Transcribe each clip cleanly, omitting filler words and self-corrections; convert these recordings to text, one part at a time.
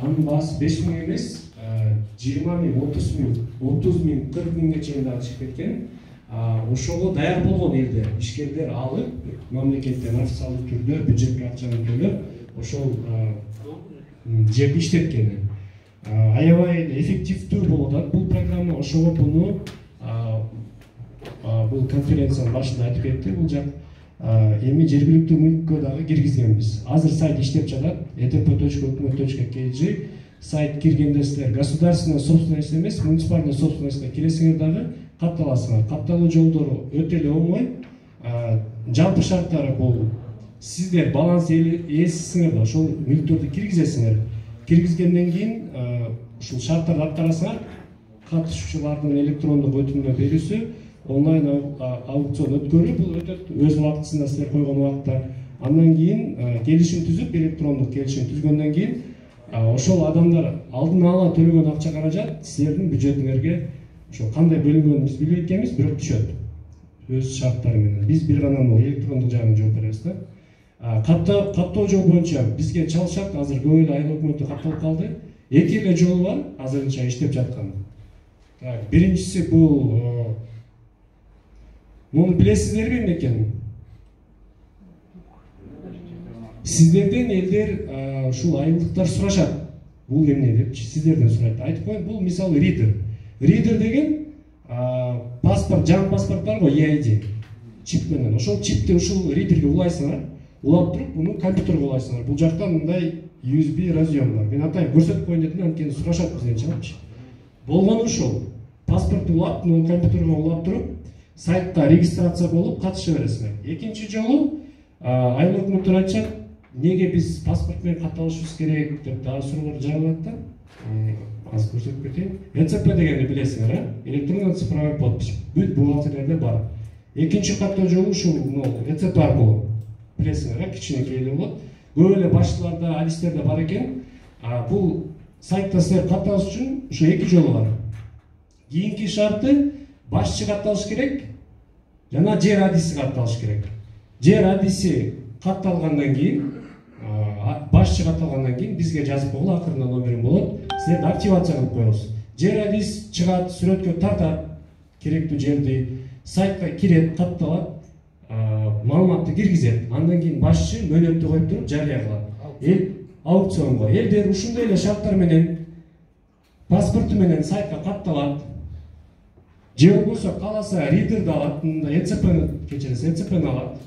Анын баасы 5 миң эмес, 20 миң, 30 миң, 40 миңге чейин дагы чыгып кеткен. Ошого даяр болгон элдер, ишкерлер алып, мамлекеттен официалдык түрдө бюджетке акчаны төлөп, ошол жерди иштеткени. Аябай эффективдүү болуп атат бул программа. Ошого буну бул конференциянын башында айтып кетти. Бул жак эми жергиликтүү мүлккө дагы киргизгенбиз. Азыр сайт иштеп жатат. etp.өкмөт.kg сайт киргенде силер государственная собственность эмес, муниципальная собственностька киресиңер дагы катталасыңар. Катталуу жолдору өтө эле оңой. Жалпы шарттары бул сиздер баланс ээсисиңер да ошол мүлктөрдү киргизесиңер. Киргизгенден кийин ушул шарттарды аткарасыңар. Катышуучулардын электрондук өтүнмө берүүсү, онлайн аукцион өткөрүү, бул өтөт өз убактысында силер койгон убакта. Андан кийин келишим түзүп, электрондук келишим түзгөндөн кийин ошол адамдар алдын ала төлөгөн акча каражат силердин бюджетиңерге ошо кандай бөлүнгөнүн биз билбейт экенбиз, бирок түшөт. Өз шарттары менен. Биз бир гана электрондук жагын жооп беребиз да. Каттоо жол боюнча бизге чалышат, азыр көп эле айыл өкмөтү катталып калды. Эки эле жол бар, азырынча иштеп жаткан. Биринчиси бул муну билесиздерби эмне экенин? Сиздерден элдер ушул айылдыктар сурашат. Бул эмне деп сиздерден сурайт. Айтып коеюн, бул мисалы ридер. Ридер деген паспорт, жаңы паспорт бар го, EID чип менен. Ошол чипти ушул ридерге улайсыңар, улап туруп, буну компьютерге улайсыңар. Бул жакта мындай USB разъем бар. Мен атайын көрсөтүп коеюн дедим, анткени сурашат бизден чамчы. Болгону ушул. Паспорту улап, компьютерге улап туруп, сайтта регистрация болуп катыша бересиңер. Экинчи жолу айыл өкмөттөр айтышат, неге биз паспорт менен катталышыбыз керек деп дагы суроолор жайылат да. Аз көрсөтүп кетейин. ЭЦП дегенди билесиңер, электронный цифровой подпись. Бүт бухгалтерлерде бар. Экинчи каттоо жолу ушул ЭЦП аркылуу билесиңер, кичинекей эле болот. Көп эле башчыларда, адистерде бар экен. Бул сайтта силер катталыш үчүн ушу эки жолу бар. Кийинки шарты башчы катталыш керек, жана жер адиси катталыш керек. Жер адиси катталгандан кийин, башчы катталгандан кийин бизге жазып койгула, акырында номерин болот. Силер активация кылып коебуз. Жер адис чыгат, сүрөткө тартат, керектүү жерди, сайтка кирет, катталат, маалыматты киргизет. Андан кийин башчы мөөнөттү коюп туруп жарыя кылат. Аукционго элдер ушундай эле шарттар менен паспорту менен сайтка катталат. Же болбосо кааласа ридерди алат, ЭЦП-ни кечиресиз, ЭЦП-ни алат.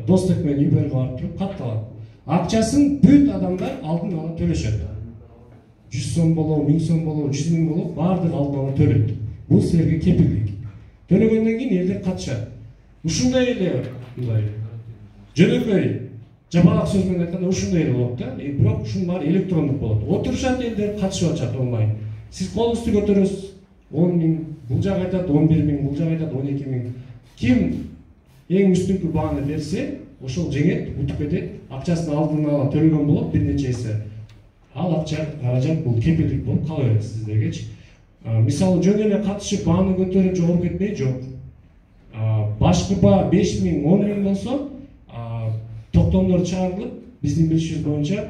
Доступ менен үй-бүлөгө барып туруп катталат. Акчасын бүт адамдар алдын ала төлөшөт. 100 сом болобу, 1000 сом болобу, 100 000 болобу, баардыгы алдын ала төлөйт. Бул силерге кепилдик. Төлөгөндөн кийин элдер катышат. Ушундай эле мындай жөнөкөй жапалак сөз менен айтканда ушундай эле болот да. Бирок ушунун баары электрондук болот. Отурушат элдер, катышып атышат онлайн. Сиз колуңузду көтөрөсүз, 10 000, бул жак айтат 11 000, бул жак айтат 12 000. Ким эң үстүнкү бааны берсе, ошол жеңет, утуп кетет. Акчасын алдын ала төлөгөн болот, бир нече эсе. Ал акча каражат бул кепилдик болуп кала берет сиздергечи. Мисалы жөн эле катышып бааны көтөрүп жогору кетпей жок. Башкы баа 5 000, 10 000 болсо, токтомдор чыгарылып, биздин билишибиз боюнча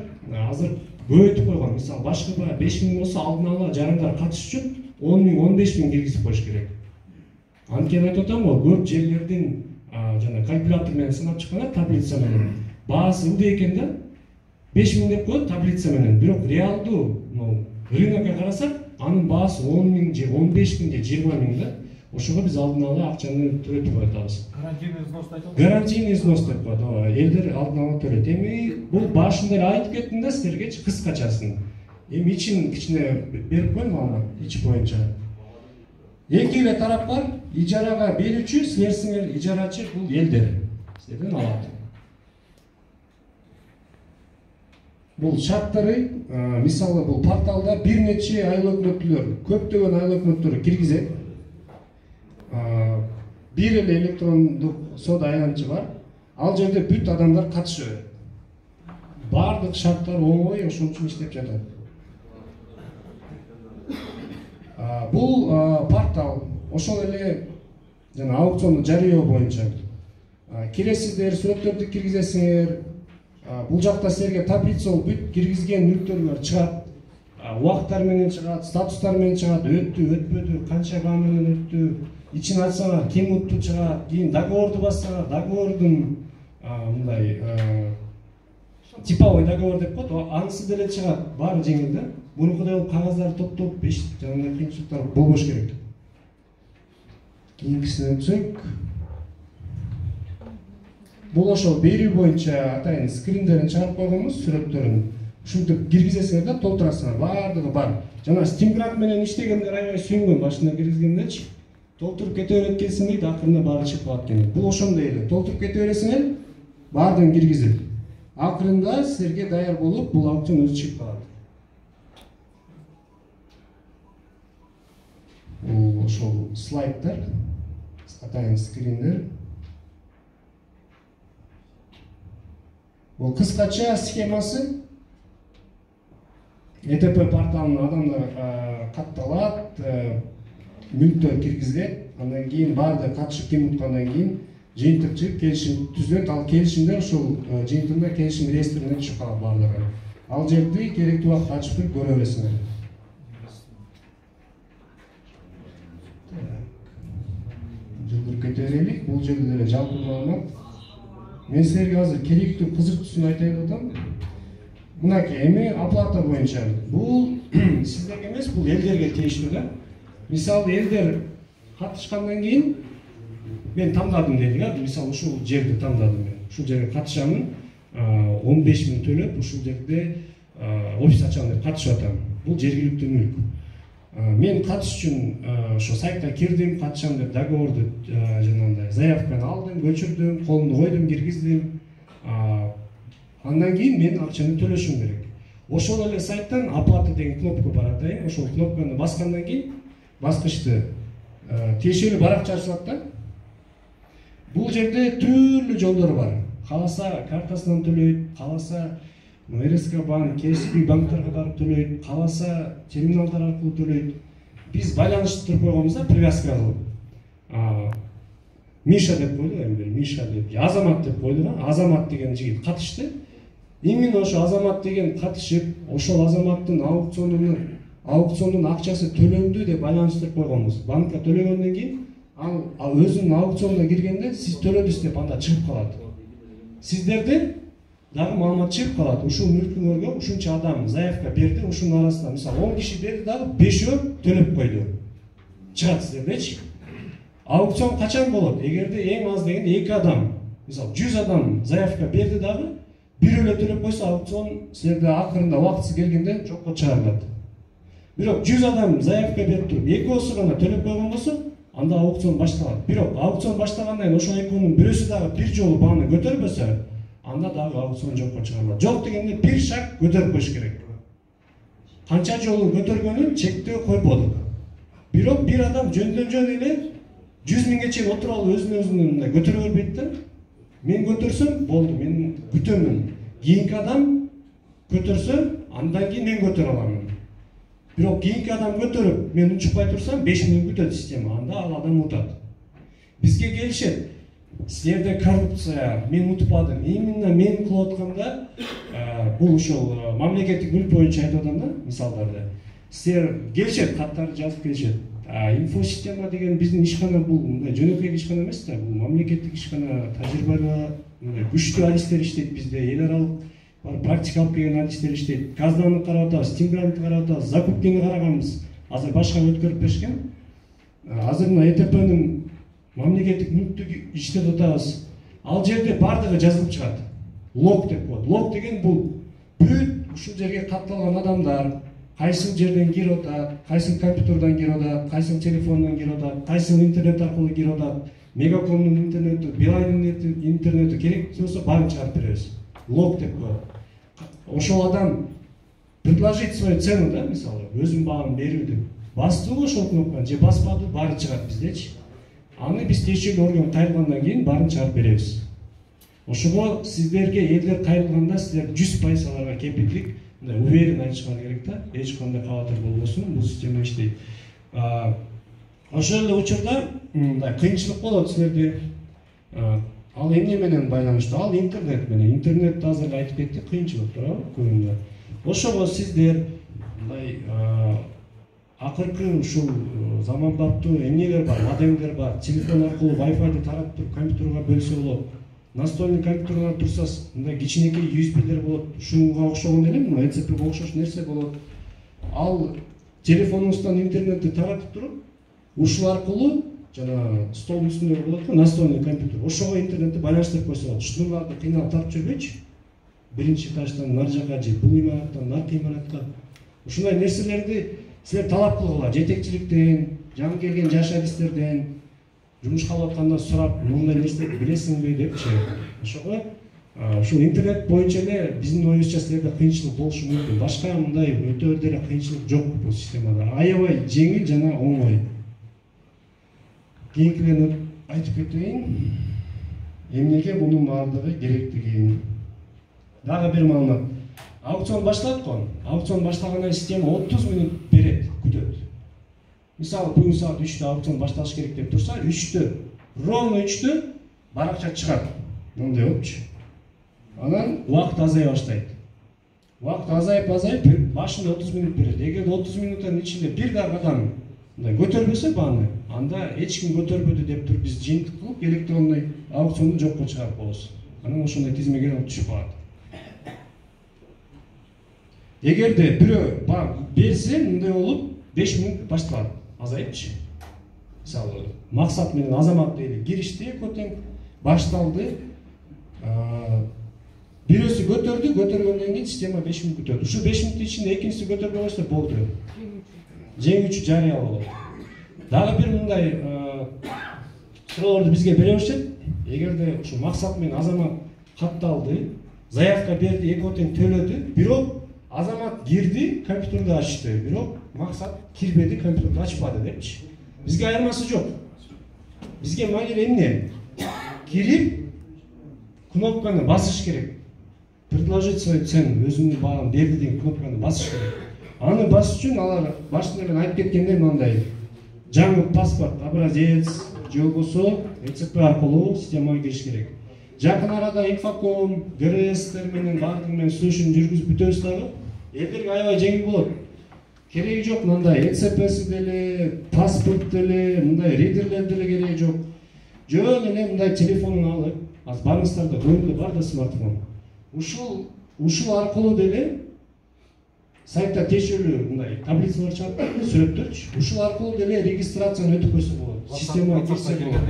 азыр көбөйтүп койгон. Мисалы башкы баа 5 000 болсо, алдын ала жарандар катыш үчүн 10 000, 15 000 киргизип коюш керек. Анткени айтып атам го, көп жерлердин жана калькулятор менен сынап чыкканда, таблица менен баасы ылдый экен да, 5 000 деп коет таблица менен. Бирок реалдуу рынокко карасак, анын баасы 10 000 же 15 000 же 20 000 да. Ошого биз алдын ала акчаны төлөтүп атабыз. Гарантийный взнос айтабыз. Гарантийный взнос деп коет. Элдер алдын ала төлөйт. Эми бул башында эле айтып кеттим да силергечи кыскачасын. Эми ичин кичине берип коеюн маалымат, ичи боюнча. Эки эле тарап бар. Ижарага берүүчү, силерсиңер, ижарачы бул элдер. Силерден алат. Бул шарттары, мисалы бул порталда бир нече айыл өкмөттөр, көптөгөн айыл өкмөттөрү киргизет. Бир эле электрондук соода айланчы бар. Ал жерде бүт адамдар катышып берет. Бардык шарттар оңой, ошон үчүн иштеп жатат. Бул портал ошол эле жана аукционду жарыялоо боюнча киресиздер, сүрөттөрдү киргизесиңер. Бул жакта силерге таблица бүт киргизген мүлктөрүңөр чыгат. убактар менен чыгат, статустар менен чыгат, өттү, өтпөдү, канча баа менен өттү, ичин ачсаңар ким утту чыгат, кийин договорду бассаңар, договордун мындай типовой договор деп коет, анысы деле чыгат, баары жеңил да. Мунукудай болуп кагаздарды топтоп, эч жанагындай кыйынчылыктар болбош керек. Кийинкисине өтсөк, бул ошол берүү боюнча атайын скриндерин чыгарып койгонбуз, сүрөттөрүн. Ушинтип киргизесиңер да, толтурасыңар, баардыгы бар. Жана стимгрант менен иштегендер аябай сүйүнгөн, башында киргизгендечи. Толтуруп кете берет экенсиң дейт, акырында баары чыгып калат экен. Бул ошондой эле. Толтуруп кете бересиңер, баардыгын киргизип. Акырында силерге даяр болуп, бул аукцион өзү чыгып калат. Бул ошол слайддар, атайын скриндер. Бул кыскача схемасы. ЭТП порталынын адамдар катталат, мүлктөр киргизилет, андан кийин баардык катышып ким уткандан кийин жыйынтык чыгып келишим түзүлөт. Ал келишимдер ошол жыйынтыгында келишим реестрине түшүп калат баардыгы. Ал жерди керектүү убакытта ачып туруп көрө бересиңер. Жылдырып кете берелик. Бул жерде деле жалпы маалымат. Мен силерге азыр керектүү кызыктуусун айтайын деп атам. Мынакей, эми оплата боюнча. Бул сиздерге эмес, бул элдерге тийиштүү да. Мисалы, элдер катышкандан кийин мен тандадым дедик, мисалы ушул жерди тандадым мен. Ушул жерге катышамын, 15 миң төлөп, ушул жерде офис ачам деп катышып атам. Бул жергиликтүү мүлк. Мен катыш үчүн ошо сайтка кирдим, катышам деп договорду жанагындай заявканы алдым, көчүрдүм, колумду койдум, киргиздим. Андан кийин мен акчаны төлөшүм керек. Ошол эле сайттан оплата деген кнопка бар атайын. Ошол кнопканы баскандан кийин баскычты тиешелүү баракча ачылат да. Бул жерде түрлүү жолдор бар. Кааласа картасынан төлөйт, кааласа РСК банк, КСБ банктарга барып төлөйт, кааласа терминалдар аркылуу төлөйт. Биз байланыштырып койгонбуз да, привязка кылып. Миша деп койдук, эми Миша деп, Азамат деп койдук. Азамат деген жигит катышты. Именно ошо Азамат деген катышып, ошол Азаматтын аукциондун акчасы төлөндү деп байланыштырып койгонбуз. Банкка төлөгөндөн кийин ал өзүнүн аукционуна киргенде сиз төлөдүңүз деп анда чыгып калат. Сиздерде дагы маалымат чыгып калат. Ушул мүлкүңөргө ушунча адам заявка берди, ушунун арасында мисалы 10 киши берди, дагы 5өө төлөп койду. Чыгат сиздердечи. Аукцион качан болот? Эгерде эң аз дегенде 2 адам, мисалы 100 адам заявка берди, дагы бирөө эле төлөп койсо, аукцион силерде акырында убактысы келгенде жокко чыгарылат. Бирок 100 адам заявка берип туруп, экөөсү гана төлөп койгон болсо, анда аукцион башталат. Бирок аукцион баштагандан кийин ошол экөөнүн бирөөсү дагы бир жолу бааны көтөрбөсө, анда дагы аукцион жокко чыгарылат. Жок дегенде бир шаг көтөрүп коюш керек. Канча жолу көтөргөнүн чектөө койбодук. Бирок бир адам жөндөн жөн эле 100 миңге чейин отуруп алып өзүнүн мындай көтөрө бербейт да. Мен көтөрсөм болду, мен күтөмүн. Кийинки адам көтөрсө, андан кийин мен көтөрө аламын. Бирок кийинки адам көтөрүп, мен учпай турсам 5 миң күтөт система, анда ал адам утат. Бизге келишет. Силерде коррупция, мен утпадым. Именно мен кылып атканда, бул ошол мамлекеттик мүлк боюнча айтып атам да, мисалдарды. Силер келишет, каттарды жазып келишет. Инфосистема деген биздин ишкана, бул мындай жөнөкөй ишкана эмес да, бул мамлекеттик ишкана, тажрыйбага күчтүү адистер иштейт бизде, эл аралык практика алып келген адистер иштейт. Казнаны карап атабыз, стимгрантты карап атабыз, закупкени караганбыз. Азыр башка өткөрүп беришкен. Азыр мына ЭТПнын мамлекеттик мүлктү иштеп атабыз. Ал жерде бардыгы жазылып чыгат. Лог деп коет. Лог деген бул бүт ушул жерге катталган адамдар, кайсыл жерден кирип атат, кайсыл компьютерден кирип атат, кайсыл телефондон кирип атат, кайсыл интернет аркылуу кирип атат, Мегакомдун интернети, Билайнын интернети, керек болсо баарын чыгарып беребиз. Лог деп коет. Ошол адам предложить свою цену, да, мисалы, өзүнүн бааны берүү деп. Бастыбы ошол кнопканы же баспады, баары чыгат биздечи. Аны биз тиешелүү орган кайрылгандан кийин баарын чыгарып беребиз. Ошого сиздерге элдер кайрылганда силер 100% аларга кепилдик, мындай уверен айтышыңар керек да, эч кандай кабатыр болбосун, бул система иштейт. Ошол эле учурда мындай кыйынчылык болот силерде. Ал эмне менен байланыштуу? Ал интернет менен. Интернетти азыр айтып кеттик, кыйынчылык туурабы көбүнө. Ошого сиздер мындай мындай акыркы ушул заманбаптуу эмнелер бар, модемдер бар. Телефон аркылуу Wi-Fi таратып туруп компьютерге бөлсө болот. Настольный компьютерге турса мындай кичинекей USB-лер болот. Ушуга окшогон эле, мына ECP-ге окшош нерсе болот. Ал телефонуңуздан интернетти таратып туруп, ушул аркылуу жана столдун үстүндө болот го настольный компьютер. Ошого интернетти байланыштырып койсо болот. Ушундайларды кыйналып тартып жүрбөйчү. Биринчи этаждан нар жака же бул имараттан наркы имаратка. Ушундай нерселерди силер талап кылгыла, жетекчиликтен, жаңы келген жаш адистерден, жумушка алып атканда сурап, мындай нерселерди билесиңби депчи. Ошого ушул интернет боюнча эле биздин оюбузча силерде кыйынчылык болушу мүмкүн. Башка мындай өтө деле кыйынчылык жок бул системада. Аябай жеңил жана оңой. Кийинкилерди айтып кетейин. Эмнеге мунун баардыгы керектигин. Дагы бир маалымат. Аукцион башталат го. Аукцион башталгандан система 30 минут берет, күтөт. Мисалы, бүгүн саат 3-тө аукцион башталыш керек деп турса, 3-тө, ровно 3-тө баракча чыгат. Мындай болчу. Анан убакыт азая баштайт. Убакыт азайып, башында 30 минут берет. Эгер 30 минуттун ичинде бир дагы адам мындай көтөрбөсө бааны, анда эч ким көтөрбөдү деп туруп биз жыйынтык кылып электронный аукционду жокко чыгарып коебуз. Анан ошондой тизмеге алып түшүп калат. Эгерде бирөө баг берсе, мындай болуп 5 минут башталат. Азайыпчы. Мисалы, максат менен Азамат дейли киришти, экотең башталды. Бирөөсү көтөрдү, көтөргөндөн кийин система 5 минут күтөт. Ушу 5 минуттун ичинде экинчиси көтөрбөй койсо болду. Жеңүүчү жарыя болот. Дагы бир мындай суроолорду бизге бере башlayт. Эгерде ушу максат менен Азамат катталды, заявка берди, экотең төлөдү, бирок Азамат кирди, компьютерди ачты, бирок максат кирбеди, компьютерди ачпады депчи. Бизге айырмасы жок. Бизге маанилүү эмне? Кирип, кнопканы басыш керек. Предложить свою цену, өзүнүн багын берди деген кнопканы басыш керек. Аны басыш үчүн алар башында мен айтып кеткендей мындай жаңы паспорт, образец, же болбосо ECP аркылуу системага кириш керек. Жакын арада Infocom, ГРС-тер менен баардыгы менен сүйлөшүүнү жүргүзүп бүтөбүз дагы. Элдерге аябай жеңил болот. Кереги жок мындай ECP-си деле, паспорт деле, мындай ридерлер деле кереги жок. Жөн эле мындай телефонун алып, азыр барыңыздарда көбүндө бар да смартфон. Ушул аркылуу деле сайтта текшерүү мындай таблицалар чыгат, сүрөттөрчү. Ушул аркылуу деле регистрацияны өтүп койсо болот. Системага кирсе болот.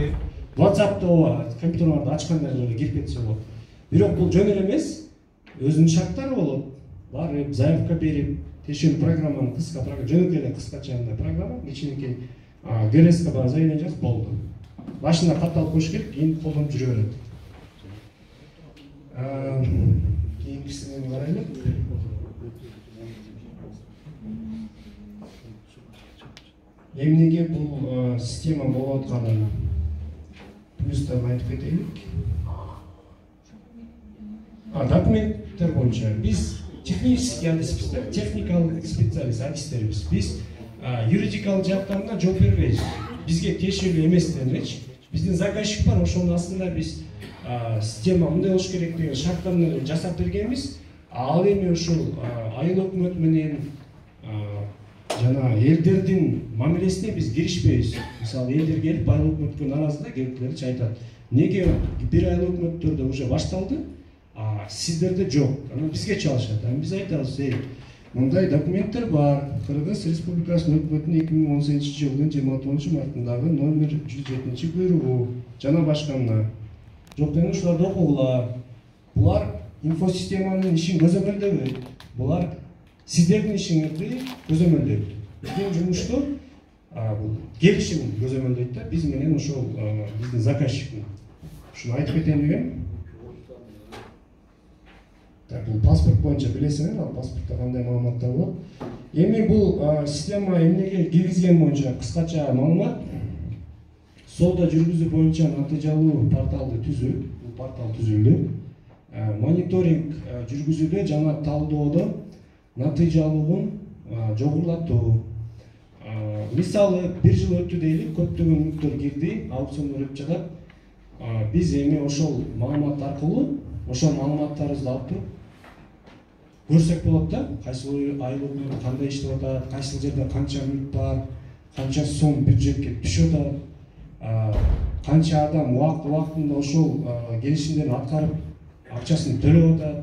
WhatsApp'та компьютерларды ачканда эле кирип кетсе болот. Бирок бул жөн эле эмес. Өзүнүн шарттары болот. Барып, заявка берип, текшерүү программаны кыска программа, жөнөкөй эле кыскача мындай программа, кичинекей ГРС-ка бар заявление жазып болду. Башында катталып коюш керек, кийин колдонуп жүрө берет. Кийинкисине карайлы. Эмнеге бул система болуп атканын плюстарын айтып кетелик. Документтер боюнча биз технический адиспиз, техникалык специалист адистербиз. Биз юридикалык жактан да жооп бербейбиз. Бизге тиешелүү эместеринечи. Биздин заказчик бар, ошонун астында биз система мындай болуш керек деген шарттарды жасап бергенбиз. Ал эми ушул айыл өкмөт менен жана элдердин мамилесине биз киришпейбиз. Мисалы, элдер келип айыл өкмөткө нааразы да келиптирчи айтат. Неге бир айыл өкмөттөрдө уже башталды, сиздерде жок? Анан бизге чалышат. Биз айтабыз, мындай документтер бар. Кыргыз Республикасынын өкмөтүнүн 2018 жылдын 26 мартындагы номер 107 буйругу жана башканы. Жок дегенде ушуларды окугула. Булар инфосистеманын ишин көзөмөлдөбөйт. Булар сиздердин ишиңерди көзөмөлдөйт. Биздин жумушту бул келишим көзөмөлдөйт да, биз менен ошол биздин заказчиктин. Ушуну айтып кетейин дегем. Бул паспорт боюнча билесиңер, ал паспортто кандай маалыматтар болот. Эми бул система эмнеге киргизген боюнча кыскача маалымат. Соода жүргүзүү боюнча натыйжалуу порталды түзүү, бул портал түзүлдү. Мониторинг жүргүзүүдө жана талдоодо натыйжалуулугун жогорулатуу. Мисалы, бир жыл өттү дейли, көптөгөн мүнөттөр кирди, аукциондор өтүп жатат. Биз эми ошол маалымат аркылуу, ошол маалыматтарыбызды алып туруп, көрсек болот да, кайсыл айлык кандай иштеп атат, кайсыл жерде канча мүлк бар, канча сом бюджетке түшүп атат, канча адам убактында ошол келишимдерди аткарып акчасын төлөп атат,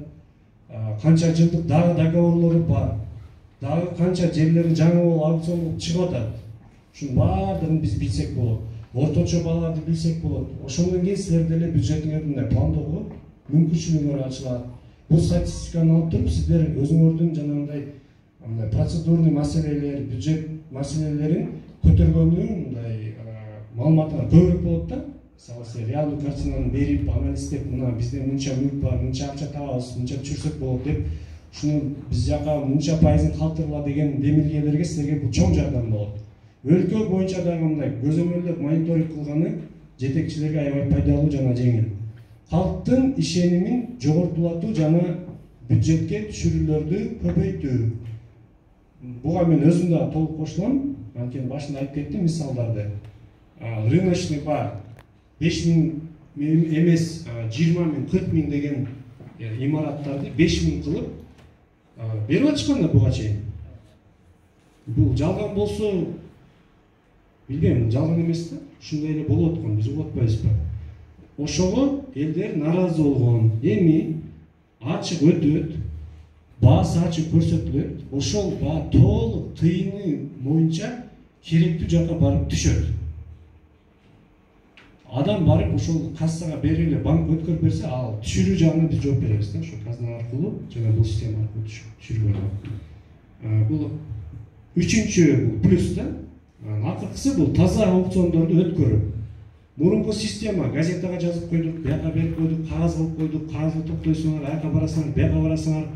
канча жылдык дагы договорлору бар, дагы канча жерлери жаңы болуп аукцион болуп чыгып атат. Ушунун баардыгын биз билсек болот. Орточо бааларды билсек болот. Ошондон кийин силер деле бюджетиңерди пландоого мүмкүнчүлүгүңөр ачылат. Бул статистиканы алып туруп сиздер өзүңөрдүн жанагындай процедурный маселелер, бюджет маселелерин көтөргөнү мындай маалыматтар көбүрөөк болот да. Мисалы силер реалдуу картинаны берип, анализдеп, мына бизде мынча мүлк бар, мынча акча табабыз, мынча түшүрсөк болот деп, ушуну биз жака мынча пайызын калтыргыла деген демилгелерге силерге бул чоң жардам болот. Өлкө боюнча дагы мындай көзөмөлдөп мониторинг кылганы жетекчилерге аябай пайдалуу жана жеңил. Халктын ишенимин жогортулатуу жана бюджетке түшүрүүлөрдү көбөйтүү. Буга мен өзүм да толук кошулам. Анткени башында айтып кеттим мисалдарды. Рыночный бар 5000 эмес 20 000, 40 000 деген имараттарды 5000 кылып берип атышкан да буга чейин. Бул жалган болсо билбейм, жалган эмес да. Ушундай эле болуп аткан, биз угуп атпайбызбы? Ошого элдер нааразы болгон. Эми ачык өтөт, баасы ачык көрсөтүлөт. Ошол баа толук тыйыны боюнча керектүү жака барып түшөт. Адам барып ошол кассага бергиле банк өткөрүп берсе, ал түшүрүү жагына биз жооп беребиз да. Ошо казна аркылуу жана бул система аркылуу түшүргөн. Бул үчүнчү плюс да. Акыркысы бул таза аукциондорду өткөрүү. Мурунку система газетага жазып койдук, бияка берип койдук, кагаз кылып койдук, кагазды токтойсуңар, аяка барасыңар, бияка барасыңар.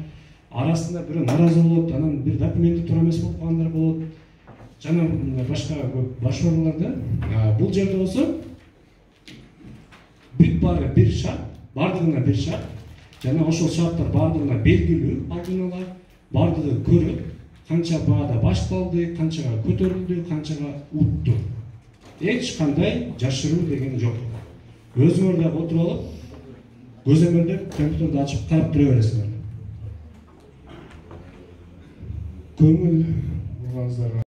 Арасында бирөө нааразы болот, анан бир документи туура эмес болуп калгандар болот. Жана башка көп башкаруулар да. Бул жерде болсо бүт баары бир шарт, бардыгына бир шарт. Жана ошол шарттар бардыгына белгилүү, алдын ала бардыгы көрөт. Канча баада башталды, канчага көтөрүлдү, канчага утту. Эч кандай жашыруу деген жок. Өзүңөр да отуруп алып, көзөмөлдөп, компьютерди ачып карап тура бересиңер. Көңүл бурганыңыздарга